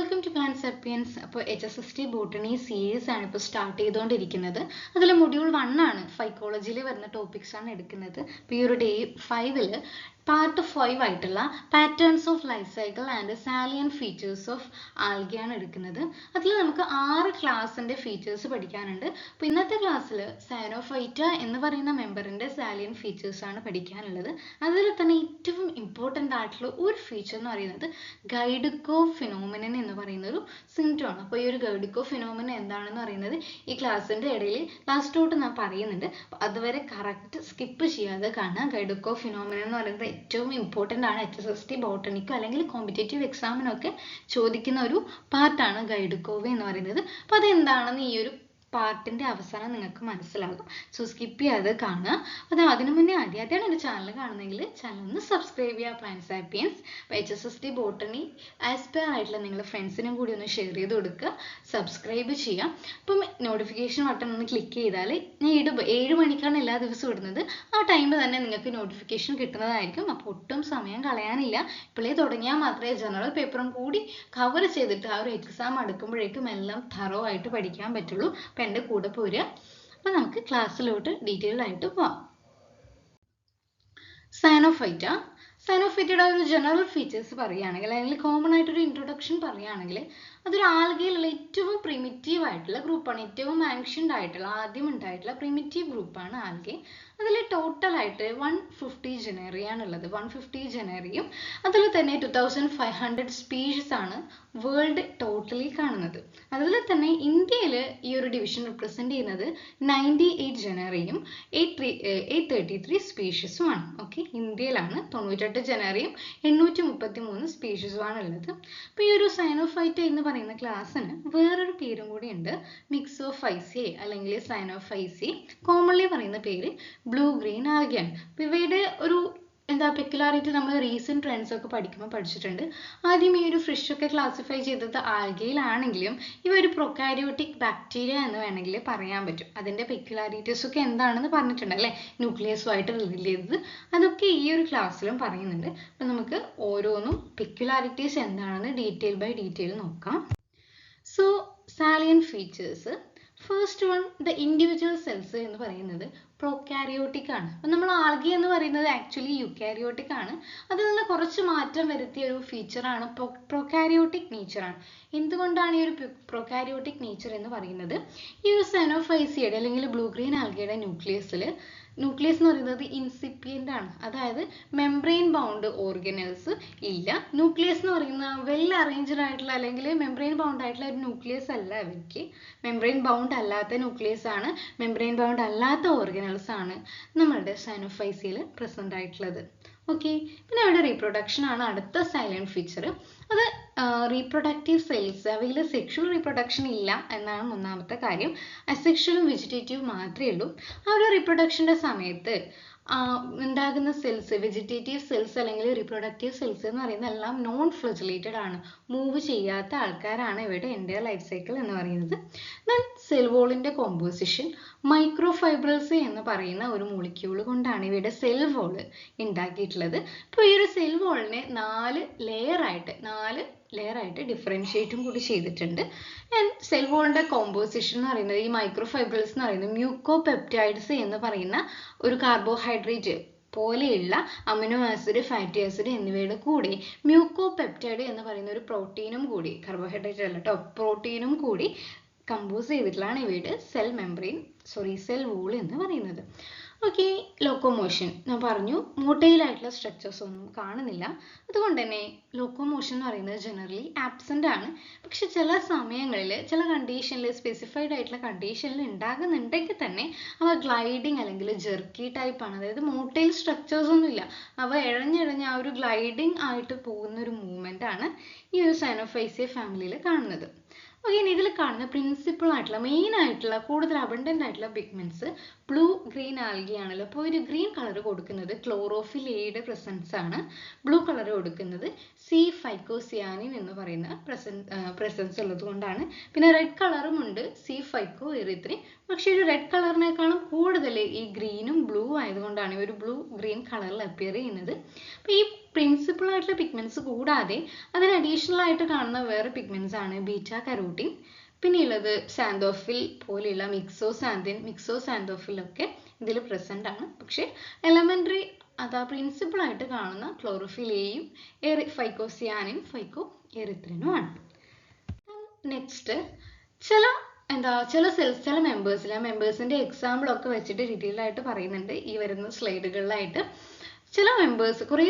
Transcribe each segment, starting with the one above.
Welcome to plant sapiens. അപ്പോൾ HSST botany series ആണ് ഇപ്പോൾ സ്റ്റാർട്ട് ചെയ്തുകൊണ്ടിരിക്കുന്നത്. അതിൽ മൊഡ്യൂൾ 1 ആണ്, ഫൈക്കോളജിയിൽ വരുന്ന ടോപ്പിക്സ് ആണ് എടുക്കുന്നത്. അപ്പോൾ ഈ ഒരു ഡേ 5 പാർട്ട് 5 ആയിട്ടുള്ള patterns of life cycle and salient features of algae ആണ് എടുക്കുന്നത്. അതിൽ നമുക്ക് 6 ക്ലാസിൻ്റെ ഫീച്ചേഴ്സ് പഠിക്കാനുണ്ട്. അപ്പോൾ ഇന്നത്തെ ക്ലാസ്സിൽ സൈനോഫൈറ്റ എന്ന് പറയുന്ന മെമ്പറിൻ്റെ സാലിയൻ ഫീച്ചേഴ്സ് ആണ് പഠിക്കാനുള്ളത്. അതിൽ തന്നെ ഏറ്റവും ഇമ്പോർട്ടൻ്റ് ആയിട്ടുള്ള ഒരു ഫീച്ചർ എന്ന് പറയുന്നത് ഗൈഡുക്കോ ഫിനോമിനൻ എന്ന് പറയുന്ന ഒരു സിംറ്റം ആണ്. അപ്പോൾ ഈ ഒരു ഗൈഡുക്കോ ഫിനോമിനൻ എന്താണെന്ന് പറയുന്നത് ഈ ക്ലാസ്സിൻ്റെ ഇടയിൽ ലാസ്റ്റോട്ട് ഞാൻ പറയുന്നുണ്ട്. അതുവരെ കറക്റ്റ് സ്കിപ്പ് ചെയ്യാതെ കാണുക. ഗൈഡുക്കോ ഫിനോമിനൻ എന്ന് പറയുന്നത് ഏറ്റവും ഇമ്പോർട്ടൻ്റ് ആണ്. HSST ബോട്ടണിക്കോ അല്ലെങ്കിൽ കോമ്പറ്റേറ്റീവ് എക്സാമിനൊക്കെ ചോദിക്കുന്ന ഒരു പാർട്ടാണ് ഗൈഡുക്കോവ എന്ന് പറയുന്നത്. അപ്പോൾ അതെന്താണെന്ന് ഈ ഒരു പാർട്ടിൻ്റെ അവസാനം നിങ്ങൾക്ക് മനസ്സിലാകും. സോ സ്കിപ്പ് ചെയ്യാതെ കാണുക. അതിനു മുന്നേ ആദ്യമായിട്ടാണ് എൻ്റെ ചാനൽ കാണുന്നതെങ്കിൽ ചാനൽ ഒന്ന് സബ്സ്ക്രൈബ് ചെയ്യുക. Plant sapiens. അപ്പോൾ HSST ബോട്ടണി ആസ്പയർ ആയിട്ടുള്ള നിങ്ങളുടെ ഫ്രണ്ട്സിനും കൂടി ഒന്ന് ഷെയർ ചെയ്ത് കൊടുക്കുക, സബ്സ്ക്രൈബ് ചെയ്യാം. അപ്പം നോട്ടിഫിക്കേഷൻ ബട്ടൺ ഒന്ന് ക്ലിക്ക് ചെയ്താൽ ഞാൻ 7 മണിക്കാണ് എല്ലാ ദിവസവും ഇടുന്നത്. ആ ടൈമിൽ തന്നെ നിങ്ങൾക്ക് നോട്ടിഫിക്കേഷൻ കിട്ടുന്നതായിരിക്കും. അപ്പോൾ ഒട്ടും സമയം കളയാനില്ല. ഇപ്പോഴേ തുടങ്ങിയാൽ മാത്രമേ ജനറൽ പേപ്പറും കൂടി കവർ ചെയ്തിട്ട് ആ ഒരു എക്സാം അടുക്കുമ്പോഴേക്കും എല്ലാം തറോ ആയിട്ട് പഠിക്കാൻ പറ്റുള്ളൂ. എൻ്റെ കൂടെ പോരുക. അപ്പൊ നമുക്ക് ക്ലാസ്സിലോട്ട് ഡീറ്റെയിൽഡ് ആയിട്ട് പോവാം. സൈനോഫൈറ്റയുടെ ഒരു ജനറൽ ഫീച്ചേഴ്സ് പറയുകയാണെങ്കിൽ അല്ലെങ്കിൽ കോമൺ ആയിട്ടൊരു ഇൻട്രൊഡക്ഷൻ പറയുകയാണെങ്കിൽ അതൊരു ആൽഗയിലുള്ള ഏറ്റവും പ്രിമിറ്റീവ് ആയിട്ടുള്ള ഗ്രൂപ്പാണ്. ഏറ്റവും ആൻഷ്യൻ്റ് ആയിട്ടുള്ള ആദ്യം ഉണ്ടായിട്ടുള്ള പ്രിമിറ്റീവ് ഗ്രൂപ്പാണ് ആൽഗെ. അതിൽ ടോട്ടലായിട്ട് 150 ജനറിയാണുള്ളത്. 150 ജനറിയും അതിൽ തന്നെ 2500 സ്പീഷീസ് ആണ് വേൾഡ് ടോട്ടലി കാണുന്നത്. അതിൽ തന്നെ ഇന്ത്യയിൽ ഈ ഒരു ഡിവിഷൻ റിപ്രസെൻറ്റ് ചെയ്യുന്നത് 98 ജനറിയും 833 സ്പീഷീസുമാണ്. ഓക്കെ, ഇന്ത്യയിലാണ് 98 ജനറിയും 833 സ്പീഷീസുമാണ് ഉള്ളത്. അപ്പോൾ ഈ ഒരു സൈനോഫൈറ്റ എന്ന് പറയുന്ന ക്ലാസ്സിന് വേറൊരു പേരും കൂടി ഉണ്ട്, മിക്സോഫൈസി അല്ലെങ്കിൽ സൈനോഫൈസി. കോമൺലി പറയുന്ന പേര് ബ്ലൂ ഗ്രീൻ ആൽഗയാണ്. അപ്പോൾ ഇവയുടെ ഒരു പെക്യുലാരിറ്റി നമ്മൾ റീസെൻറ്റ് ട്രെൻഡ്സ് ഒക്കെ പഠിക്കുമ്പോൾ പഠിച്ചിട്ടുണ്ട്. ആദ്യം ഈ ഒരു ഫിഷ് ഒക്കെ ക്ലാസിഫൈ ചെയ്തത് ആൽഗയിലാണെങ്കിലും ഇവ ഒരു പ്രൊക്കാരിയോട്ടിക് ബാക്ടീരിയ എന്ന് വേണമെങ്കിൽ പറയാൻ പറ്റും. അതിൻ്റെ പെക്യുലാരിറ്റീസ് ഒക്കെ എന്താണെന്ന് പറഞ്ഞിട്ടുണ്ട് അല്ലേ, ന്യൂക്ലിയസുമായിട്ട് റിലേറ്റ് ചെയ്തത്. അതൊക്കെ ഈ ഒരു ക്ലാസ്സിലും പറയുന്നുണ്ട്. അപ്പം നമുക്ക് ഓരോന്നും പെക്യുലാരിറ്റീസ് എന്താണെന്ന് ഡീറ്റെയിൽ ബൈ ഡീറ്റെയിൽ നോക്കാം. So salient features. First one, the individual cells എന്ന് പറയുന്നത് പ്രൊക്കാരിയോട്ടിക് ആണ്. അപ്പം നമ്മൾ ആൽഗെ എന്ന് പറയുന്നത് ആക്ച്വലി യുക്കാരിയോട്ടിക് ആണ്. അതിൽ നിന്ന് കുറച്ച് മാറ്റം വരുത്തിയ ഒരു ഫീച്ചറാണ് പ്രൊക്കാരിയോട്ടിക് നേച്ചറാണ്. എന്തുകൊണ്ടാണ് ഈ ഒരു പ്രൊക്കാരിയോട്ടിക് നേച്ചർ എന്ന് പറയുന്നത്? ഈ ഒരു സെനോഫൈസിയുടെ അല്ലെങ്കിൽ ബ്ലൂ ഗ്രീൻ ആൽഗയുടെ ന്യൂക്ലിയസ് എന്ന് പറയുന്നത് ഇൻസിപ്പിയൻ്റ് ആണ്. അതായത് മെംബ്രെയിൻ ബൗണ്ട് ഓർഗനൽസ് ഇല്ല. ന്യൂക്ലിയസ് എന്ന് പറയുന്ന വെൽ അറേഞ്ച്ഡ് ആയിട്ടുള്ള അല്ലെങ്കിൽ മെംബ്രെയിൻ ബൗണ്ട് ആയിട്ടുള്ള ഒരു ന്യൂക്ലിയസ് അല്ല അവർക്ക്. മെംബ്രെയിൻ ബൗണ്ട് അല്ലാത്ത ന്യൂക്ലിയസ് ആണ്, മെംബ്രെയിൻ ബൗണ്ട് അല്ലാത്ത ഓർഗനൽസ് ആണ് നമ്മളുടെ സൈനോഫൈസിയിൽ പ്രസന്റ് ആയിട്ടുള്ളത്. ഓക്കെ, പിന്നെ അവിടെ റീപ്രൊഡക്ഷൻ ആണ് അടുത്ത സൈലന്റ് ഫീച്ചർ. അത് റീപ്രൊഡക്റ്റീവ് സെൽസ്, അവയിൽ സെക്ഷുവൽ റീപ്രൊഡക്ഷൻ ഇല്ല എന്നാണ് ഒന്നാമത്തെ കാര്യം. അസെക്ഷലും വെജിറ്റേറ്റീവ് മാത്രമേ ഉള്ളൂ. ആ ഒരു റീപ്രൊഡക്ഷൻ്റെ സമയത്ത് ഉണ്ടാകുന്ന സെൽസ്, വെജിറ്റേറ്റീവ് സെൽസ് അല്ലെങ്കിൽ റീപ്രൊഡക്റ്റീവ് സെൽസ് എന്ന് പറയുന്നത് എല്ലാം നോൺ ഫ്ലജലേറ്റഡ് ആണ്, മൂവ് ചെയ്യാത്ത ആൾക്കാരാണ് ഇവയുടെ എൻ്റയർ ലൈഫ് സൈക്കിൾ എന്ന് പറയുന്നത്. ദെൻ സെൽ വോളിൻ്റെ കോമ്പോസിഷൻ, മൈക്രോഫൈബ്രൽസ് എന്ന് പറയുന്ന ഒരു മോളിക്യൂൾ കൊണ്ടാണ് ഇവയുടെ സെൽ വോൾ ഉണ്ടാക്കിയിട്ടുള്ളത്. ഇപ്പോൾ ഈ ഒരു സെൽ വോളിനെ 4 ലെയറായിട്ട് ഡിഫറൻഷിയേറ്റും കൂടി ചെയ്തിട്ടുണ്ട്. സെൽ വോളിൻ്റെ കോമ്പോസിഷൻ എന്ന് പറയുന്നത് ഈ മൈക്രോഫൈബ്രൽസ് എന്ന് പറയുന്നത് മ്യൂക്കോപെപ്റ്റൈഡ്സ് എന്ന് പറയുന്ന ഒരു കാർബോഹൈഡ്രേറ്റ് പോലെയുള്ള അമിനോ ആസിഡ്, ഫാറ്റി ആസിഡ് എന്നിവയുടെ കൂടി മ്യൂക്കോപെപ്റ്റൈഡ് എന്ന് പറയുന്ന ഒരു പ്രോട്ടീനും കൂടി, കാർബോഹൈഡ്രേറ്റ് അല്ല കേട്ടോ, പ്രോട്ടീനും കൂടി കമ്പോസ് ചെയ്തിട്ടുള്ളതാണ് ഇവയുടെ സെൽ വോൾ എന്ന് പറയുന്നത്. ഓക്കെ, ലോക്കോമോഷൻ ഞാൻ പറഞ്ഞു, മോട്ടൈലായിട്ടുള്ള സ്ട്രക്ചേഴ്സ് ഒന്നും കാണുന്നില്ല. അതുകൊണ്ട് തന്നെ ലോക്കോമോഷൻ എന്ന് പറയുന്നത് ജനറലി ആബ്സെൻ്റ് ആണ്. പക്ഷെ ചില സമയങ്ങളിൽ ചില കണ്ടീഷനിൽ, സ്പെസിഫൈഡ് ആയിട്ടുള്ള കണ്ടീഷനിൽ ഉണ്ടാകുന്നുണ്ടെങ്കിൽ തന്നെ അവ ഗ്ലൈഡിങ് അല്ലെങ്കിൽ ജെർക്കി ടൈപ്പ് ആണ്. അതായത് മോട്ടൈൽ സ്ട്രക്ചേഴ്സ് ഒന്നുമില്ല, അവ ഇഴഞ്ഞിഴഞ്ഞ് ആ ഒരു ഗ്ലൈഡിങ് ആയിട്ട് പോകുന്ന ഒരു മൂവ്മെൻ്റ് ആണ് ഈ ഒരു സൈനോഫൈസിയ ഫാമിലിയിൽ കാണുന്നത്. ഓക്കെ, ഇതിൽ കാണുന്ന പ്രിൻസിപ്പൾ ആയിട്ടുള്ള മെയിൻ ആയിട്ടുള്ള കൂടുതൽ അബണ്ടൻ്റ് ആയിട്ടുള്ള പിഗ്മെന്റ്സ് ബ്ലൂ ഗ്രീൻ ആൽഗെ ആണല്ലോ. അപ്പോൾ ഒരു ഗ്രീൻ കളർ കൊടുക്കുന്നത് ക്ലോറോഫിൽ എയുടെ പ്രസൻസ് ആണ്. ബ്ലൂ കളർ കൊടുക്കുന്നത് സി ഫൈക്കോസിയാനിൻ എന്ന് പറയുന്ന പ്രസൻസ് ഉള്ളത് കൊണ്ടാണ്. പിന്നെ റെഡ് കളറും ഉണ്ട്, സി ഫൈക്കോ എറിത്രിൻ. പക്ഷെ ഒരു റെഡ് കളറിനേക്കാളും കൂടുതൽ ഈ ഗ്രീനും ബ്ലൂ ആയതുകൊണ്ടാണ് ഒരു ബ്ലൂ ഗ്രീൻ കളറിൽ അപ്പിയർ ചെയ്യുന്നത്. അപ്പോൾ ഈ പ്രിൻസിപ്പൽ ആയിട്ടുള്ള പിഗ്മെന്റ്സ് കൂടാതെ അതിന് അഡീഷണൽ ആയിട്ട് കാണുന്ന വേറെ പിഗ്മെന്റ്സ് ആണ് ബീറ്റാ കരോട്ടീൻ, പിന്നെ ഉള്ളത് സാന്തോഫിൽ പോലെയുള്ള മിക്സോസാന്തോഫിൽ ഒക്കെ ഇതിൽ പ്രസന്റ് ആണ്. പക്ഷെ എലമെന്ററി അതാ പ്രിൻസിപ്പൽ ആയിട്ട് കാണുന്ന ക്ലോറോഫിൽ എയും ഫൈക്കോസിയാനും ഫൈക്കോ എറിത്രിനും ആണ്. നെക്സ്റ്റ് ചില മെമ്പേഴ്സിന്റെ എക്സാമ്പിൾ ഒക്കെ വെച്ചിട്ട് ഡീറ്റെയിൽ ആയിട്ട് പറയുന്നുണ്ട് ഈ വരുന്ന സ്ലൈഡുകളിലായിട്ട്. ചില മെമ്പേഴ്സ് കുറേ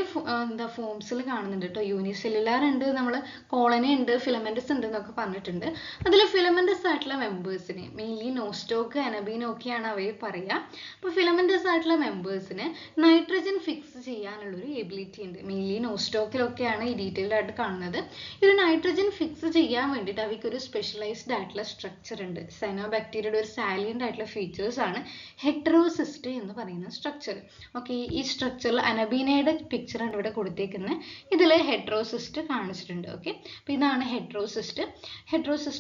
ഫോംസിൽ കാണുന്നുണ്ട് കേട്ടോ. യൂണിസെല്ലുലാർ ഉണ്ട്, നമ്മൾ കോളനി ഉണ്ട്, ഫിലമെന്റസ് ഉണ്ട് എന്നൊക്കെ പറഞ്ഞിട്ടുണ്ട്. അതിൽ ഫിലമെന്റസ് ആയിട്ടുള്ള മെമ്പേഴ്സിന് മെയിൻലി നോസ്റ്റോക്ക്, അനബീനോ ഒക്കെയാണ് അവയെ പറയുക. അപ്പോൾ ഫിലമെന്റസ് ആയിട്ടുള്ള മെമ്പേഴ്സിന് നൈട്രജൻ ഫിക്സ് ചെയ്യാനുള്ളൊരു എബിലിറ്റി ഉണ്ട്. മെയിൻലി നോസ്റ്റോക്കിലൊക്കെയാണ് ഈ ഡീറ്റെയിൽഡ് ആയിട്ട് കാണുന്നത്. ഈ ഒരു നൈട്രജൻ ഫിക്സ് ചെയ്യാൻ വേണ്ടിയിട്ട് അവയ്ക്ക് ഒരു സ്പെഷ്യലൈസ്ഡ് ആയിട്ടുള്ള സ്ട്രക്ചർ ഉണ്ട്. സൈനോബാക്ടീരിയയുടെ ഒരു സാലിയന്റ് ആയിട്ടുള്ള ഫീച്ചേഴ്സ് ആണ് ഹെറ്ററോസിസ്റ്റ് എന്ന് പറയുന്ന സ്ട്രക്ചർ. ഓക്കെ, ഈ സ്ട്രക്ചറിൽ അനബീനയുടെ പിക്ചറാണ് ഇവിടെ കൊടുത്തേക്കുന്നത്. ഇതിൽ ഹെറ്ററോസിസ്റ്റ് കാണിച്ചിട്ടുണ്ട്. ഓക്കെ, അപ്പോൾ ഇതാണ് ഹെറ്ററോസിസ്റ്റ്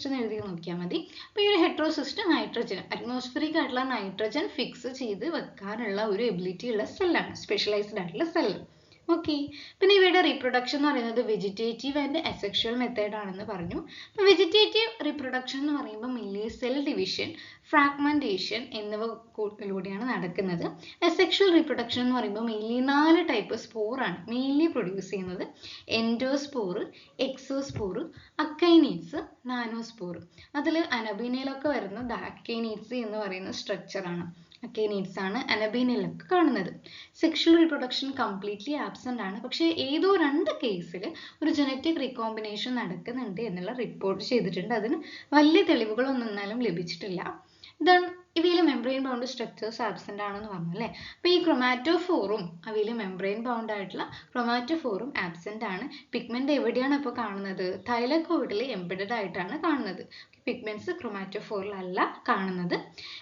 എന്ന് എഴുതി നോക്കിയാൽ മതി. അപ്പോൾ ഈ ഒരു ഹെറ്ററോസിസ്റ്റ് അറ്റ്മോസ്ഫിയറിക് ആയിട്ടുള്ള നൈട്രജൻ ഫിക്സ് ചെയ്ത് വെക്കാനുള്ള ഒരു എബിലിറ്റി ഉള്ള സെല്ലാണ്, സ്പെഷ്യലൈസ്ഡ് ആയിട്ടുള്ള സെല്ല്. ഓക്കെ, പിന്നെ ഇവയുടെ റീപ്രൊഡക്ഷൻ എന്ന് പറയുന്നത് വെജിറ്റേറ്റീവ് ആൻഡ് അസെക്ഷുവൽ മെത്തേഡ് ആണെന്ന് പറഞ്ഞു. അപ്പോൾ വെജിറ്റേറ്റീവ് റീപ്രൊഡക്ഷൻ എന്ന് പറയുമ്പോൾ മെയിൻലി സെൽ ഡിവിഷൻ, ഫ്രാഗ്മെന്റേഷൻ എന്നിവയിലൂടെയാണ് നടക്കുന്നത്. അസെക്ഷുവൽ റീപ്രൊഡക്ഷൻ എന്ന് പറയുമ്പോൾ മെയിൻലി 4 ടൈപ്പ് സ്പോറാണ് മെയിൻലി പ്രൊഡ്യൂസ് ചെയ്യുന്നത്. എൻഡോസ്പോർ, എക്സോസ്പോർ, അക്കൈനീഡ്സ്, നാനോസ്പോർ. അതിൽ അനബീനയിലൊക്കെ വരുന്നത് അക്കൈനീഡ്സ് എന്ന് പറയുന്ന സ്ട്രക്ചറാണ്. അക്കൈനീഡ്സ് ആണ് അനബീനയിലൊക്കെ കാണുന്നത്. സെക്ഷൽ റീപ്രൊഡക്ഷൻ കംപ്ലീറ്റ്ലി ആബ്സെന്റ് ആണ്. പക്ഷേ ഏതോ 2 കേസിൽ ഒരു ജനറ്റിക് റീകോമ്പിനേഷൻ നടക്കുന്നുണ്ട് എന്നുള്ള റിപ്പോർട്ട് ചെയ്തിട്ടുണ്ട്. അതിന് വലിയ തെളിവുകളൊന്നും എന്നാലും ലഭിച്ചിട്ടില്ല. ഇവയിൽ മെംബ്രെയിൻ ബൗണ്ട് സ്ട്രക്ചേഴ്സ് ആബ്സെന്റ് ആണെന്ന് പറഞ്ഞു അല്ലേ. അപ്പോൾ ഈ ക്രൊമാറ്റോഫോറും അവയിൽ മെംബ്രെയിൻ ബൗണ്ട് ആയിട്ടുള്ള ക്രൊമാറ്റോഫോറും ആബ്സെന്റ് ആണ്. പിഗ്മെന്റ് എവിടെയാണ് ഇപ്പോൾ കാണുന്നത്? തൈലക്കോയിഡിൽ എംബെഡഡ് ആയിട്ടാണ് കാണുന്നത്. പിഗ്മെന്റ്സ് ക്രൊമാറ്റോഫോറിലല്ല കാണുന്നത്.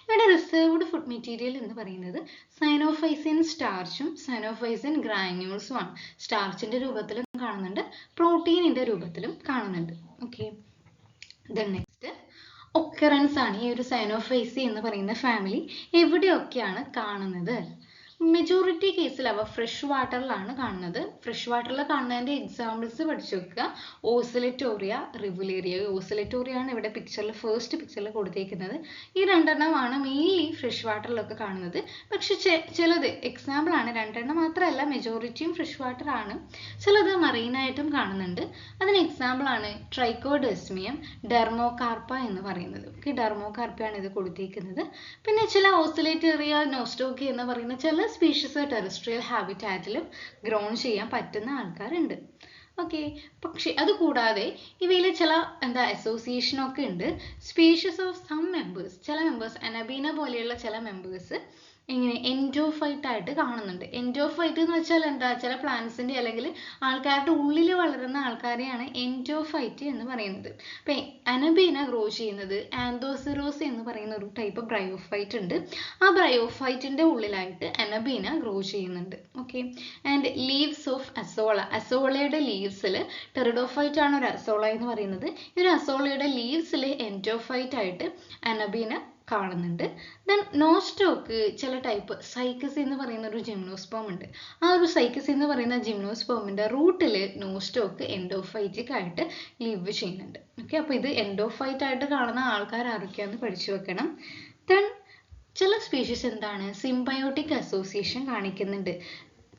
ഇവിടെ റിസർവ്ഡ് ഫുഡ് മെറ്റീരിയൽ എന്ന് പറയുന്നത് സൈനോഫൈസിൻ സ്റ്റാർച്ചും സൈനോഫൈസിൻ ഗ്രാന്യൂൾസും ആണ്. സ്റ്റാർച്ചിന്റെ രൂപത്തിലും കാണുന്നുണ്ട്, പ്രോട്ടീനിന്റെ രൂപത്തിലും കാണുന്നുണ്ട്. ഓക്കെ, നെക്സ്റ്റ് ഒക്കറൻസ് ആണ്. ഈ ഒരു സൈനോഫൈസി എന്ന് പറയുന്ന ഫാമിലി എവിടെയൊക്കെയാണ് കാണുന്നത്? മെജോറിറ്റി കേസിൽ അവ ഫ്രഷ് വാട്ടറിലാണ് കാണുന്നത്. ഫ്രഷ് വാട്ടറിൽ കാണുന്നതിന്റെ എക്സാമ്പിൾസ് പഠിച്ചു വെക്കുക. ഓസിലറ്റോറിയ, റിവുലേറിയ. ഓസിലറ്റോറിയ ആണ് ഇവിടെ ഫസ്റ്റ് പിക്ചറിൽ കൊടുത്തേക്കുന്നത്. ഈ 2 എണ്ണമാണ് മെയിൻലി ഫ്രഷ് വാട്ടറിലൊക്കെ കാണുന്നത്. പക്ഷെ ചിലത് എക്സാമ്പിൾ ആണ്, 2 എണ്ണം മാത്രമല്ല, മെജോറിറ്റിയും ഫ്രഷ് വാട്ടർ ആണ്. ചിലത് മറീനായിട്ടും കാണുന്നുണ്ട്. അതിന് എക്സാമ്പിൾ ആണ് ട്രൈക്കോഡെസ്മിയം, ഡെർമോകാർപ്പ എന്ന് പറയുന്നത്. ഡെർമോകാർപ്പയാണ് ഇത് കൊടുത്തേക്കുന്നത്. പിന്നെ ചില ഓസിലേറ്റോറിയ, നോസ്റ്റോക്കി എന്ന് പറയുന്ന ചില സ്പീഷീസ് ടെറസ്ട്രിയൽ ഹാബിറ്റാറ്റിലും ഗ്രോൺ ചെയ്യാൻ പറ്റുന്ന ആൾക്കാരുണ്ട്. ഓക്കെ, പക്ഷെ അത് കൂടാതെ ഇവയിൽ ചില അസോസിയേഷൻ ഒക്കെ ഉണ്ട്. സ്പീഷീസ് ഓഫ് സം മെമ്പേഴ്സ്, ചില മെമ്പേഴ്സ് അനബീന പോലെയുള്ള ചില മെമ്പേഴ്സ് ഇങ്ങനെ എൻഡോഫൈറ്റ് ആയിട്ട് കാണുന്നുണ്ട്. എൻഡോഫൈറ്റ് എന്ന് വെച്ചാൽ എന്താ? ചില പ്ലാന്റ്സിന്റെ അല്ലെങ്കിൽ ആൾക്കാരുടെ ഉള്ളിൽ വളരുന്ന ആൾക്കാരെയാണ് എൻഡോഫൈറ്റ് എന്ന് പറയുന്നത്. അപ്പൊ അനബീന ഗ്രോ ചെയ്യുന്നത് ആന്തോസിറോസ് എന്ന് പറയുന്ന ഒരു ടൈപ്പ് ബ്രയോഫൈറ്റ് ഉണ്ട്. ആ ബ്രയോഫൈറ്റിന്റെ ഉള്ളിലായിട്ട് അനബീന ഗ്രോ ചെയ്യുന്നുണ്ട്. Okay, and leaves of Azolla, അസോളയുടെ ലീവ്സിൽ ടെറിഡോഫൈറ്റ് ആണ് ഒരു അസോള എന്ന് പറയുന്നത്. ഈ ഒരു അസോളയുടെ ലീവ്സിൽ എൻഡോഫൈറ്റ് ആയിട്ട് അനബീന കാണുന്നുണ്ട്. നോസ്റ്റോക്ക് ചില ടൈപ്പ് സൈക്കസ് എന്ന് പറയുന്ന ഒരു ജിംനോസ്പേം ഉണ്ട്. ആ ഒരു സൈക്കസ് എന്ന് പറയുന്ന ജിംനോസ്പേമിന്റെ റൂട്ടിൽ നോസ്റ്റോക്ക് എൻഡോഫൈറ്റിക് ആയിട്ട് ലിവ് ചെയ്യുന്നുണ്ട്. ഓക്കെ, അപ്പോൾ ഇത് എൻഡോഫൈറ്റ് ആയിട്ട് കാണുന്ന ആൾക്കാർ ആരൊക്കെയാന്ന് പഠിച്ചു വെക്കണം. ചില സ്പീഷീസ് എന്താണ്? സിംബയോട്ടിക് അസോസിയേഷൻ കാണിക്കുന്നുണ്ട്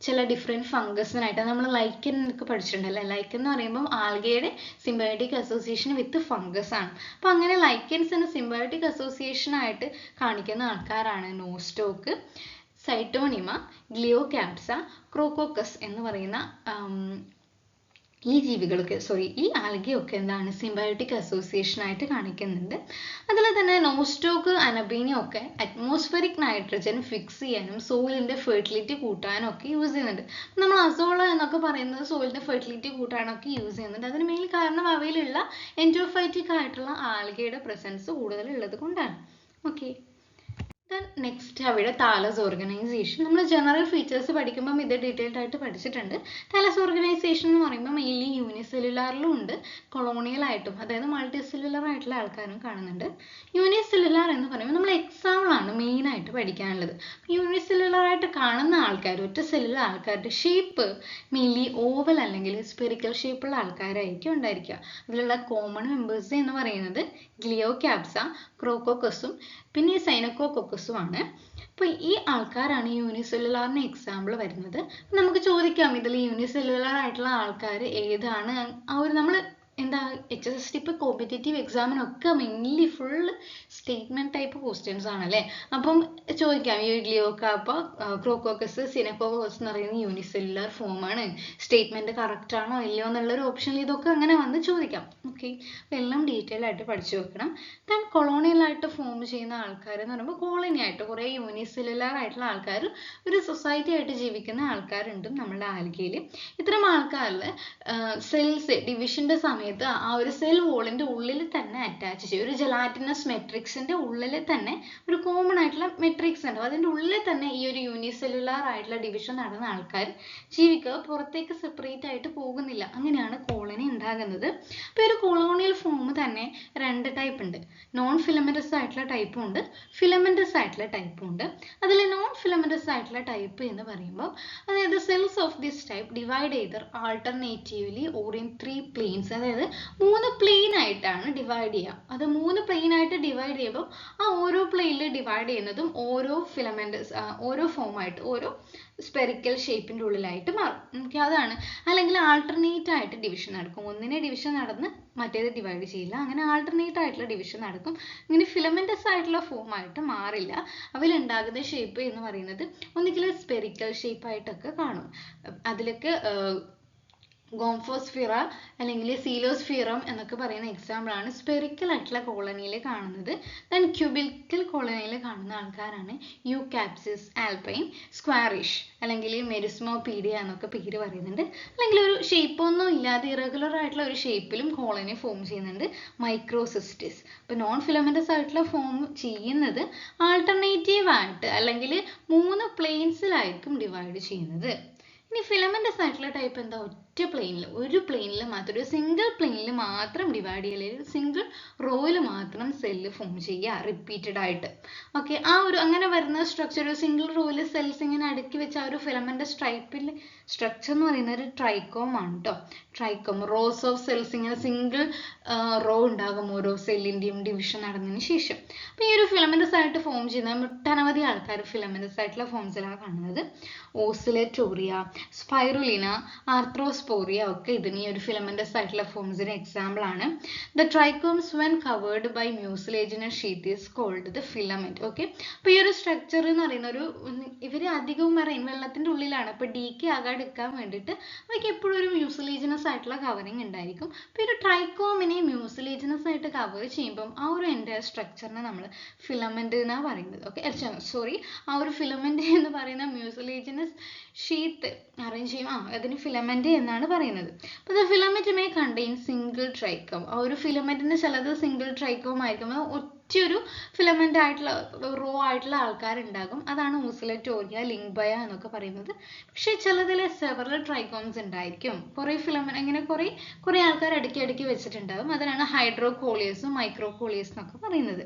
ചില ഡിഫറെൻറ്റ് ഫംഗസിനായിട്ട്. നമ്മൾ ലൈക്കൻ ഒക്കെ പഠിച്ചിട്ടുണ്ടല്ലേ. ലൈക്കൻ എന്ന് പറയുമ്പോൾ ആൽഗയുടെ സിംബയോട്ടിക് അസോസിയേഷൻ വിത്ത് ഫംഗസ് ആണ്. അപ്പം അങ്ങനെ ലൈക്കൻസിന് സിംബയോട്ടിക് അസോസിയേഷൻ ആയിട്ട് കാണിക്കുന്ന ആൾക്കാരാണ് നോസ്റ്റോക്ക്, സൈറ്റോണിമ, ഗ്ലിയോകാപ്സ, ക്രോക്കോക്കസ് എന്ന് പറയുന്ന ഈ ജീവികളൊക്കെ ഈ ആൽഗയൊക്കെ എന്താണ്? സിംബയോട്ടിക് അസോസിയേഷൻ ആയിട്ട് കാണിക്കുന്നുണ്ട്. അതിൽ തന്നെ നോസ്റ്റോക്ക്, അനബീന ഒക്കെ അറ്റ്മോസ്ഫിയറിക് നൈട്രജൻ ഫിക്സ് ചെയ്യാനും സോയിലിന്റെ ഫെർട്ടിലിറ്റി കൂട്ടാനും ഒക്കെ യൂസ് ചെയ്യുന്നുണ്ട്. നമ്മൾ അസോള എന്നൊക്കെ പറയുന്നത് സോയിലിന്റെ ഫെർട്ടിലിറ്റി കൂട്ടാനൊക്കെ യൂസ് ചെയ്യുന്നുണ്ട്. അതിന് മെയിൻ കാരണം അവയിലുള്ള എൻഡോഫൈറ്റിക് ആയിട്ടുള്ള ആൽഗയുടെ പ്രസൻസ് കൂടുതലുള്ളത് കൊണ്ടാണ്. ഓക്കെ, നെക്സ്റ്റ് അവിടെ താലസ് ഓർഗനൈസേഷൻ. നമ്മൾ ജനറൽ ഫീച്ചേഴ്സ് പഠിക്കുമ്പം ഇത് ഡീറ്റെയിൽഡ് ആയിട്ട് പഠിച്ചിട്ടുണ്ട്. താലസ് ഓർഗനൈസേഷൻ എന്ന് പറയുമ്പോൾ മെയിൻലി യൂണിസെല്ലുലാറിലും ഉണ്ട്, കൊളോണിയൽ ആയിട്ടും, അതായത് മൾട്ടി സെല്ലുലാർ ആയിട്ടുള്ള ആൾക്കാരും കാണുന്നുണ്ട്. യൂണിസെല്ലുലാർ എന്ന് പറയുമ്പോൾ നമ്മൾ എക്സാമ്പിളാണ് മെയിനായിട്ട് പഠിക്കാനുള്ളത്. യൂണിസെല്ലുലാർ ആയിട്ട് കാണുന്ന ആൾക്കാർ, ഒറ്റ സെല്ലുള്ള ആൾക്കാരുടെ ഷേപ്പ് മെയിൻലി ഓവൽ അല്ലെങ്കിൽ സ്പെറിക്കൽ ഷേപ്പുള്ള ആൾക്കാരായിരിക്കും ഉണ്ടായിരിക്കുക. അതിലുള്ള കോമൺ മെമ്പേഴ്സ് എന്ന് പറയുന്നത് ഗ്ലിയോക്യാപ്സ, ക്രോക്കോക്കസും പിന്നെ സൈനോകോക്കസും ആണ്. അപ്പോൾ ഈ ആൾക്കാരാണ് യൂണിസെല്ലുലാറിന് എക്സാമ്പിൾ വരുന്നത്. നമുക്ക് ചോദിക്കാം ഇതിൽ യൂണിസെല്ലുലാർ ആയിട്ടുള്ള ആൾക്കാർ ഏതാണ്. ആ ഒരു നമ്മൾ എന്താ HSST ഇപ്പോൾ കോമ്പറ്റേറ്റീവ് എക്സാമിനൊക്കെ mainly full statement type questions ആണല്ലേ. അപ്പം ചോദിക്കാം ഈ ഗ്ലിയോകാപ്പ, ക്രോക്കോക്കസ്, സിനോകോക്കസ് എന്ന് പറയുന്ന യൂണിസെല്ലുലാർ ഫോമാണ്, സ്റ്റേറ്റ്മെന്റ് കറക്റ്റ് ആണോ ഇല്ലയോ എന്നുള്ളൊരു ഓപ്ഷനിൽ ഇതൊക്കെ അങ്ങനെ വന്ന് ചോദിക്കാം. ഓക്കെ, അപ്പോൾ എല്ലാം ഡീറ്റെയിൽ ആയിട്ട് പഠിച്ചു വെക്കണം. ദെൻ കൊളോണിയൽ ആയിട്ട് ഫോം ചെയ്യുന്ന ആൾക്കാർ എന്ന് പറയുമ്പോൾ കോളനി ആയിട്ട് കുറേ യൂണിസെല്ലുലാർ ആയിട്ടുള്ള ആൾക്കാർ ഒരു സൊസൈറ്റി ആയിട്ട് ജീവിക്കുന്ന ആൾക്കാരുണ്ട് നമ്മുടെ ആൽഗയിൽ. ഇത്തരം ആൾക്കാരിൽ സെൽസ് ഡിവിഷന്റെ സമയത്ത് ആ ഒരു സെൽ വോളിന്റെ ഉള്ളിൽ തന്നെ അറ്റാച്ച് ചെയ്യും. ഒരു ജെലാറ്റിനസ് മെട്രിക്സിന്റെ ഉള്ളിൽ തന്നെ ഒരു കോമൺ ആയിട്ടുള്ള മെട്രിക്സ് ഉണ്ടാവും. അതിന്റെ ഉള്ളിൽ തന്നെ ഈ ഒരു യൂണിസെല്ലുലാർ ആയിട്ടുള്ള ഡിവിഷൻ നടന്ന ആൾക്കാർ ജീവിക്കുക, പുറത്തേക്ക് സെപ്പറേറ്റ് ആയിട്ട് പോകുന്നില്ല. അങ്ങനെയാണ് കോളനി ഉണ്ടാകുന്നത്. അപ്പോൾ ഒരു കൊളോണിയൽ ഫോം തന്നെ രണ്ട് ടൈപ്പ് ഉണ്ട്. നോൺ ഫിലമെന്റസ് ആയിട്ടുള്ള ടൈപ്പും ഉണ്ട്, ഫിലമെന്റസ് ആയിട്ടുള്ള ടൈപ്പും ഉണ്ട്. അതിൽ നോൺ ഫിലമെന്റസ് ആയിട്ടുള്ള ടൈപ്പ് എന്ന് പറയുമ്പോൾ അതായത് cells of this type divide ചെയ്തർ ആൾട്ടർനേറ്റീവ്ലി ഓർ ഇൻ 3 പ്ലെയിൻസ്. അതായത് 3 പ്ലെയിൻ ആയിട്ടാണ് ഡിവൈഡ് ചെയ്യുക. അത് 3 പ്ലെയിൻ ആയിട്ട് ഡിവൈഡ് ചെയ്യുമ്പോൾ ആ ഓരോ പ്ലെയിനിൽ ഡിവൈഡ് ചെയ്യുന്നതും ഓരോ ഫിലമെന്റസ്, ഓരോ ഫോമായിട്ട്, ഓരോ സ്പെറിക്കൽ ഷേപ്പിന്റെ ഉള്ളിലായിട്ട് മാറും. അതാണ്. അല്ലെങ്കിൽ ആൾട്ടർനേറ്റ് ആയിട്ട് ഡിവിഷൻ നടക്കും. ഒന്നിനെ ഡിവിഷൻ നടന്ന് മറ്റേത് ഡിവൈഡ് ചെയ്യില്ല. അങ്ങനെ ആൾട്ടർനേറ്റ് ആയിട്ടുള്ള ഡിവിഷൻ നടക്കും. ഇങ്ങനെ ഫിലമെന്റസ് ആയിട്ടുള്ള ഫോമായിട്ട് മാറില്ല. അവയിലുണ്ടാകുന്ന ഷേപ്പ് എന്ന് പറയുന്നത് ഒന്നുകിൽ സ്പെറിക്കൽ ഷേപ്പ് ആയിട്ടൊക്കെ കാണും. അതിലേക്ക് ഗോംഫോസ്ഫിറ അല്ലെങ്കിൽ സീലോസ്ഫിറം എന്നൊക്കെ പറയുന്ന എക്സാമ്പിൾ ആണ് സ്പെറിക്കൽ ആയിട്ടുള്ള കോളനിയിൽ കാണുന്നത്. ദെൻ ക്യൂബിക്കൽ കോളനിയിൽ കാണുന്ന ആൾക്കാരാണ് യൂകാപ്സിസ്, ആൽപൈൻ, സ്ക്വാറിഷ് അല്ലെങ്കിൽ മെരിസ്മോപീഡിയ എന്നൊക്കെ പേര് പറയുന്നുണ്ട്. അല്ലെങ്കിൽ ഒരു ഷേപ്പ് ഒന്നും ഇല്ലാതെ ഇറഗുലർ ആയിട്ടുള്ള ഒരു ഷേപ്പിലും കോളനി ഫോം ചെയ്യുന്നുണ്ട്, മൈക്രോസിസ്റ്റിസ്. അപ്പോൾ നോൺ ഫിലമെന്റസ് ആയിട്ടുള്ള ഫോം ചെയ്യുന്നത് ആൾട്ടർനേറ്റീവ് ആയിട്ട് അല്ലെങ്കിൽ 3 പ്ലെയിൻസിലായിരിക്കും ഡിവൈഡ് ചെയ്യുന്നത്. ഇനി ഫിലമെന്റസ് ആയിട്ടുള്ള ടൈപ്പ് എന്താ, ഒറ്റ പ്ലെയിനിൽ, ഒരു പ്ലെയിനിൽ മാത്രം, ഒരു സിംഗിൾ പ്ലെയിനിൽ മാത്രം ഡിവൈഡ് ചെയ്യല്, സിംഗിൾ റോയിൽ മാത്രം സെല്ല് ഫോം ചെയ്യുക റിപ്പീറ്റഡ് ആയിട്ട്. ഓക്കെ, ആ ഒരു അങ്ങനെ വരുന്ന സ്ട്രക്ചർ, ഒരു സിംഗിൾ റോയിൽ സെൽസ് ഇങ്ങനെ അടുക്കി വെച്ച ആ ഒരു ഫിലമെന്റസ് ടൈപ്പിൽ സ്ട്രക്ചർ എന്ന് പറയുന്നത് ഒരു ട്രൈക്കോം ആണ് കേട്ടോ. ട്രൈക്കോം, റോസ് ഓഫ് സെൽസ്, ഇങ്ങനെ സിംഗിൾ റോ ഉണ്ടാകും ഓരോ സെല്ലിന്റെയും ഡിവിഷൻ നടന്നതിന് ശേഷം. അപ്പോൾ ഈ ഒരു ഫിലമെന്റസ് ആയിട്ട് ഫോം ചെയ്യുന്ന ഒട്ടനവധി ആൾക്കാർ ഫിലമെന്റസ് ആയിട്ടുള്ള ഫോംസിലാണ് കാണുന്നത്. ഓസിലേറ്റോറിയ, സ്പൈറുലിന, ആർത്രോസ്പോറിയ ഒക്കെ ഇതിന് ഈ ഒരു ഫിലമെന്റസ് ആയിട്ടുള്ള ഫോംസിന് എക്സാമ്പിൾ ആണ്. The trichomes when covered by mucilaginous sheet is called the filament. Okay, അപ്പോൾ ഈ ഒരു സ്ട്രക്ചർ എന്ന് പറയുന്ന ഒരു, ഇവർ അധികവും മറൈൻ വെള്ളത്തിന്റെ ഉള്ളിലാണ്. അപ്പോൾ ഡീക്കെ ആകാതിരിക്കാൻ വേണ്ടിയിട്ട് അവയ്ക്ക് എപ്പോഴും ഒരു മ്യൂസിലേജിനസ് ആയിട്ടുള്ള കവറിങ് ഉണ്ടായിരിക്കും. അപ്പോൾ ഈ ഒരു ട്രൈക്കോമിനെ മ്യൂസിലേജിനസ് ആയിട്ട് കവർ ചെയ്യുമ്പം ആ ഒരു എൻ്റെ സ്ട്രക്ചറിനെ നമ്മൾ ഫിലമെന്റ് എന്നാണ് പറയുന്നത്. ഓക്കെ, സോറി, ആ ഒരു ഫിലമെന്റ് എന്ന് പറയുന്ന മ്യൂസിലേജിനസ് ഷീറ്റ് അറേഞ്ച് ചെയ്യും, അതിന് ഫിലമെന്റ് എന്നാണ് പറയുന്നത്. അപ്പോൾ the filament may contain single trichome. ആ ഒരു ഫിലമെന്റിന് ചിലത് സിംഗിൾ ട്രൈക്കോം ആയിരിക്കും, ഒറ്റയൊരു ഫിലമെന്റ് ആയിട്ടുള്ള റോ ആയിട്ടുള്ള ആൾക്കാരുണ്ടാകും. അതാണ് ഓസിലേറ്റോറിയ, ലിംഗ്ബയ എന്നൊക്കെ പറയുന്നത്. പക്ഷെ ചിലതിൽ സെവറൽ ട്രൈക്കോംസ് ഉണ്ടായിരിക്കും, കുറേ ഫിലമെന്റ്, ഇങ്ങനെ കുറേ ആൾക്കാർ അടുക്കി അടുക്കി വെച്ചിട്ടുണ്ടാകും. അതിനാണ് ഹൈഡ്രോകോളിയസും മൈക്രോകോളിയസ് എന്നൊക്കെ പറയുന്നത്.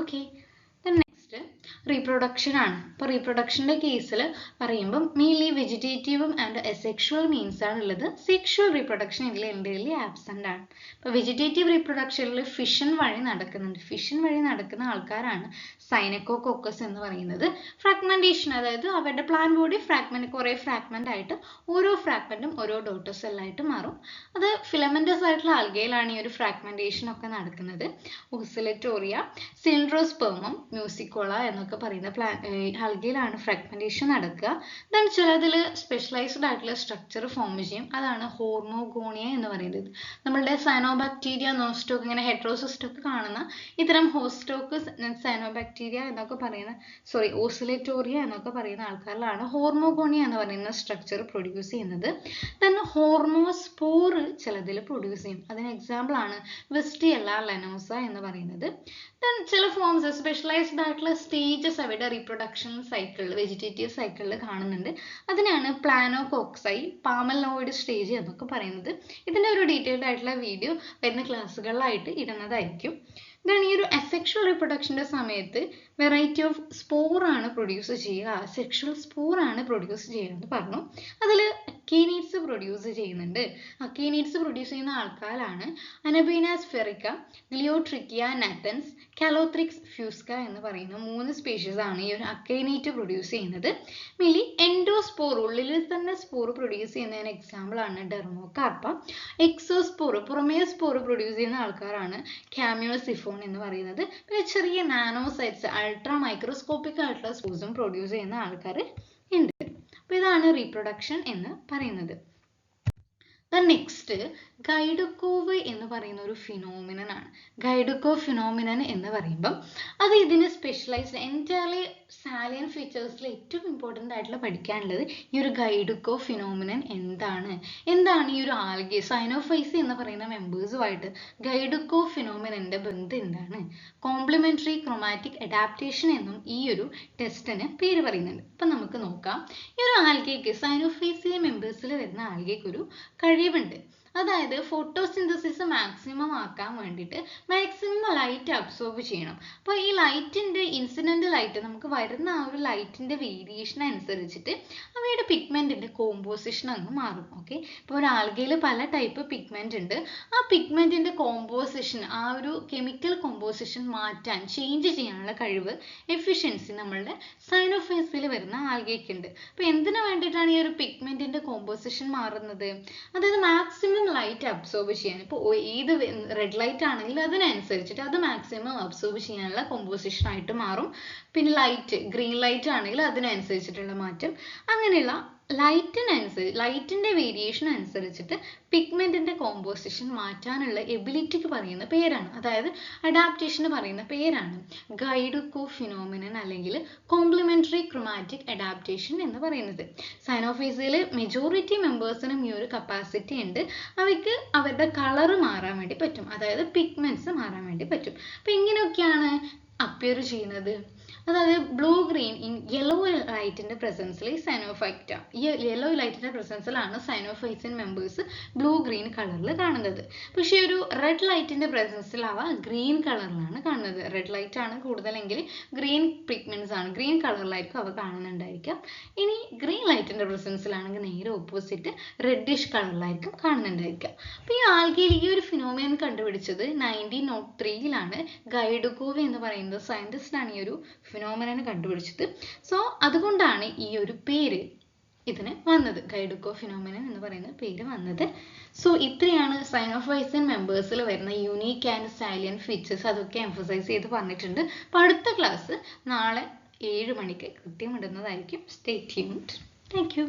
ഓക്കെ, റീപ്രൊഡക്ഷൻ ആണ്. അപ്പോൾ റീപ്രൊഡക്ഷൻ്റെ കേസിൽ പറയുമ്പം മെയിൻലി വെജിറ്റേറ്റീവും ആൻഡ് അസെക്ഷുവൽ മീൻസ് ആണ് ഉള്ളത്. സെക്ഷുവൽ റീപ്രൊഡക്ഷൻ ഇതിൽ എൻ്റെലി ആബ്സെൻ്റ് ആണ്. അപ്പോൾ വെജിറ്റേറ്റീവ് റീപ്രൊഡക്ഷനിൽ ഫിഷൻ വഴി നടക്കുന്നുണ്ട്. ഫിഷൻ വഴി നടക്കുന്ന ആൾക്കാരാണ് സൈനോകോക്കസ് എന്ന് പറയുന്നത്. ഫ്രാഗ്മെന്റേഷൻ, അതായത് അവരുടെ പ്ലാൻ ബോഡി കുറേ ഫ്രാഗ്മെന്റ് ആയിട്ട് ഓരോ ഫ്രാഗ്മെന്റും ഓരോ ഡോട്ടർ സെല്ലായിട്ട് മാറും. അത് ഫിലമെന്റസ് ആയിട്ടുള്ള ആൽഗയിലാണ് ഈ ഒരു ഫ്രാഗ്മെന്റേഷൻ ഒക്കെ നടക്കുന്നത്. ഓസിലേറ്റോറിയ, സിൻഡ്രോസ്പെർമം, മ്യൂസിക്കോള എന്നൊക്കെ പറയുന്ന ആൽഗയിലാണ് ഫ്രാഗ്മെന്റേഷൻ നടക്കുക. ദെൻ ചിലതിൽ സ്പെഷ്യലൈസ്ഡ് ആയിട്ടുള്ള സ്ട്രക്ചർ ഫോം ചെയ്യും. അതാണ് ഹോർമോഗോണിയ എന്ന് പറയുന്നത്. നമ്മളുടെ സൈനോബാക്ടീരിയ, നോസ്റ്റോക്ക്, ഇങ്ങനെ ഹെട്രോസിസ്റ്റൊക്കെ കാണുന്ന ഇത്തരം ഹോസ്റ്റോക്ക്, സൈനോബാക്ടീരിയ എന്നൊക്കെ പറയുന്ന, ഓസിലേറ്റോറിയ എന്നൊക്കെ പറയുന്ന ആൾക്കാരിലാണ് ഹോർമോഗോണിയ എന്ന് പറയുന്ന സ്ട്രക്ചർ പ്രൊഡ്യൂസ് ചെയ്യുന്നത്. ദെൻ ഹോർമോസ്പോർ ചിലതിൽ പ്രൊഡ്യൂസ് ചെയ്യും. അതിന് എക്സാമ്പിൾ ആണ് വെസ്റ്റിയല്ല ലെനോസ എന്ന് പറയുന്നത്. ദെൻ ചില ഫോംസ് സ്പെഷ്യലൈസ്ഡ് ആയിട്ടുള്ള സ്റ്റേജ് സ്റ്റേജസ് അവയുടെ റീപ്രൊഡക്ഷൻ സൈക്കിളിൽ വെജിറ്റേറ്റീവ് സൈക്കിളിൽ കാണുന്നുണ്ട്. അതിനാണ് പ്ലാനോകോക്സൈ, പാമൽനോയിഡ് സ്റ്റേജ് എന്നൊക്കെ പറയുന്നത്. ഇതിൻ്റെ ഒരു ഡീറ്റെയിൽഡ് ആയിട്ടുള്ള വീഡിയോ വരുന്ന ക്ലാസ്സുകളിലായിട്ട് ഇടുന്നതായിരിക്കും. ഈ ഒരു അസെക്ഷൽ റീപ്രൊഡക്ഷൻ്റെ സമയത്ത് വെറൈറ്റി ഓഫ് സ്പോർ ആണ് പ്രൊഡ്യൂസ് ചെയ്യുക, സെക്ഷൽ സ്പോർ ആണ് പ്രൊഡ്യൂസ് ചെയ്യുക എന്ന് പറഞ്ഞു. അതിൽ അക്കീനീറ്റ്സ് പ്രൊഡ്യൂസ് ചെയ്യുന്നുണ്ട്. അക്കീനീറ്റ്സ് പ്രൊഡ്യൂസ് ചെയ്യുന്ന ആൾക്കാരാണ് അനബീന സ്ഫെറിക്ക, ഗ്ലിയോട്രിക്കിയ നാറ്റൻസ്, കാലോത്രിക്സ് ഫ്യൂസ്ക എന്ന് പറയുന്ന 3 സ്പീഷീസ് ആണ് ഈ ഒരു അക്കൈനീറ്റ് പ്രൊഡ്യൂസ് ചെയ്യുന്നത്. മെയിൻലി എൻഡോസ്പോർ, ഉള്ളിൽ തന്നെ സ്പോർ പ്രൊഡ്യൂസ് ചെയ്യുന്നതിന് എക്സാമ്പിൾ ആണ് ഡെർമോകാർപ്പ. എക്സോസ്പോർ, പുറമേ സ്പോർ പ്രൊഡ്യൂസ് ചെയ്യുന്ന ആൾക്കാരാണ് ക്യാമിയോസിഫോൺ എന്ന് പറയുന്നത്. പിന്നെ ചെറിയ നാനോസൈറ്റ്സ്, അൾട്രാ മൈക്രോസ്കോപ്പിക് ആയിട്ടുള്ള സ്പോർസും പ്രൊഡ്യൂസ് ചെയ്യുന്ന ആൾക്കാർ ഉണ്ട്. അപ്പോൾ ഇതാണ് റീപ്രൊഡക്ഷൻ എന്ന് പറയുന്നത്. നെക്സ്റ്റ് ഗൈഡുക്കോവ് എന്ന് പറയുന്ന ഒരു ഫിനോമിനൻ ആണ്. ഗൈഡുക്കോ ഫിനോമിനൻ എന്ന് പറയുമ്പം അത് ഇതിന് സ്പെഷ്യലൈസ്ഡ് എൻറ്റയർലി സാലിയൻ ഫീച്ചേഴ്സിൽ ഏറ്റവും ഇമ്പോർട്ടൻ്റ് ആയിട്ടുള്ള പഠിക്കാനുള്ളത് ഈ ഒരു ഗൈഡുക്കോ ഫിനോമിനൻ എന്താണ് ഈ ഒരു ആൽഗെ സൈനോഫൈസി എന്ന് പറയുന്ന മെമ്പേഴ്സുമായിട്ട് ഗൈഡുക്കോ ഫിനോമിനൻ്റെ ബന്ധം എന്താണ്? കോംപ്ലിമെൻ്ററി ക്രോമാറ്റിക് അഡാപ്റ്റേഷൻ എന്നും ഈ ഒരു ടെസ്റ്റിന് പേര് പറയുന്നുണ്ട്. അപ്പം നമുക്ക് നോക്കാം. ഈ ഒരു ആൽഗയ്ക്ക് സൈനോഫൈസി മെമ്പേഴ്സിൽ വരുന്ന ആൽഗയ്ക്ക് ഒരു കഴിവുണ്ട്. അതായത് ഫോട്ടോസിന്തസിസ് മാക്സിമം ആക്കാൻ വേണ്ടിയിട്ട് മാക്സിമം ലൈറ്റ് അബ്സോർബ് ചെയ്യണം. അപ്പോൾ ഈ ലൈറ്റിൻ്റെ ഇൻസിഡൻറ്റ് ലൈറ്റ് നമുക്ക് വരുന്ന ആ ഒരു ലൈറ്റിൻ്റെ വേരിയേഷൻ അനുസരിച്ചിട്ട് അവയുടെ പിഗ്മെൻറ്റിൻ്റെ കോമ്പോസിഷൻ അങ്ങ് മാറും. ഓക്കെ, ഇപ്പോൾ ഒരു ആൽഗയിൽ പല ടൈപ്പ് പിഗ്മെൻറ്റ് ഉണ്ട്. ആ പിഗ്മെൻറ്റിൻ്റെ കോമ്പോസിഷൻ, ആ ഒരു കെമിക്കൽ കോമ്പോസിഷൻ മാറ്റാൻ, ചേഞ്ച് ചെയ്യാനുള്ള കഴിവ്, എഫിഷ്യൻസി നമ്മളുടെ സൈനോഫൈസിൽ വരുന്ന ആൽഗയ്ക്ക് ഉണ്ട്. അപ്പോൾ എന്തിനു വേണ്ടിയിട്ടാണ് ഈ ഒരു പിഗ്മെൻറ്റിൻ്റെ കോമ്പോസിഷൻ മാറുന്നത്? അതായത് മാക്സിമം ലൈറ്റ് അബ്സോർബ് ചെയ്യാൻ. ഇപ്പോൾ ഏത് റെഡ് ലൈറ്റ് ആണെങ്കിൽ അതിനനുസരിച്ചിട്ട് അത് മാക്സിമം അബ്സോർബ് ചെയ്യാനുള്ള കോമ്പോസിഷൻ ആയിട്ട് മാറും. പിന്നെ ലൈറ്റ് ഗ്രീൻ ലൈറ്റ് ആണെങ്കിൽ അതിനനുസരിച്ചിട്ടുള്ള മാറ്റം. അങ്ങനെയുള്ള ലൈറ്റിൻ്റെ വേരിയേഷൻ അനുസരിച്ചിട്ട് പിഗ്മെൻറ്റിൻ്റെ കോമ്പോസിഷൻ മാറ്റാനുള്ള എബിലിറ്റിക്ക് പറയുന്ന പേരാണ്, അതായത് അഡാപ്റ്റേഷന് പറയുന്ന പേരാണ് ഗൈഡുക്കോ ഫിനോമിനൻ അല്ലെങ്കിൽ കോംപ്ലിമെൻ്ററി ക്രോമാറ്റിക് അഡാപ്റ്റേഷൻ എന്ന് പറയുന്നത്. സൈനോഫൈസിൽ മെജോറിറ്റി മെമ്പേഴ്സിനും ഈ ഒരു കപ്പാസിറ്റി ഉണ്ട്. അവയ്ക്ക് അവരുടെ കളറ് മാറാൻ വേണ്ടി പറ്റും, അതായത് പിഗ്മെൻറ്റ്സ് മാറാൻ വേണ്ടി പറ്റും. അപ്പോൾ ഇങ്ങനെയൊക്കെയാണ് അപ്പിയർ ചെയ്യുന്നത്. അതായത് ബ്ലൂ ഗ്രീൻ ഇൻ യെല്ലോ ലൈറ്റിൻ്റെ പ്രസൻസിൽ സൈനോഫൈറ്റ, ഈ യെല്ലോ ലൈറ്റിൻ്റെ പ്രസൻസിലാണ് സൈനോഫൈസിൻ മെമ്പേഴ്സ് ബ്ലൂ ഗ്രീൻ കളറിൽ കാണുന്നത്. പക്ഷേ ഒരു റെഡ് ലൈറ്റിൻ്റെ പ്രസൻസിൽ അവ ഗ്രീൻ കളറിലാണ് കാണുന്നത്. റെഡ് ലൈറ്റ് ആണ് കൂടുതലെങ്കിൽ ഗ്രീൻ പിഗ്മെൻറ്റ്സ് ആണ്, ഗ്രീൻ കളറിലായിരിക്കും അവ കാണുന്നുണ്ടായിരിക്കാം. ഇനി ഗ്രീൻ ലൈറ്റിൻ്റെ പ്രസൻസിലാണെങ്കിൽ നേരെ ഓപ്പോസിറ്റ് റെഡിഷ് കളറിലായിരിക്കും കാണുന്നുണ്ടായിരിക്കാം. അപ്പോൾ ഈ ആൽഗയിൽ ഈ ഒരു ഫിനോമിനൻ കണ്ടുപിടിച്ചത് 1903 ഗൈഡുക്കോവ് എന്ന് പറയുന്ന സയൻറ്റിസ്റ്റാണ് ഈ ഒരു ഫിനോമിനനെ കണ്ടുപിടിച്ചത്. സോ അതുകൊണ്ടാണ് ഈ ഒരു പേര് ഇതിന് വന്നത്, ഗൈഡുക്കോ ഫിനോമിനൻ എന്ന് പറയുന്ന പേര് വന്നത്. സോ ഇത്രയാണ് സൈനോഫൈസിൻ മെമ്പേഴ്സിൽ വരുന്ന യൂണീക്ക് ആൻഡ് സാലിയൻ ഫീച്ചേഴ്സ്. അതൊക്കെ എംഫസൈസ് ചെയ്ത് പറഞ്ഞിട്ടുണ്ട്. അപ്പോൾ അടുത്ത ക്ലാസ് നാളെ 7 മണിക്ക് കൃത്യം ഇടുന്നതായിരിക്കും. Stay tuned. Thank you.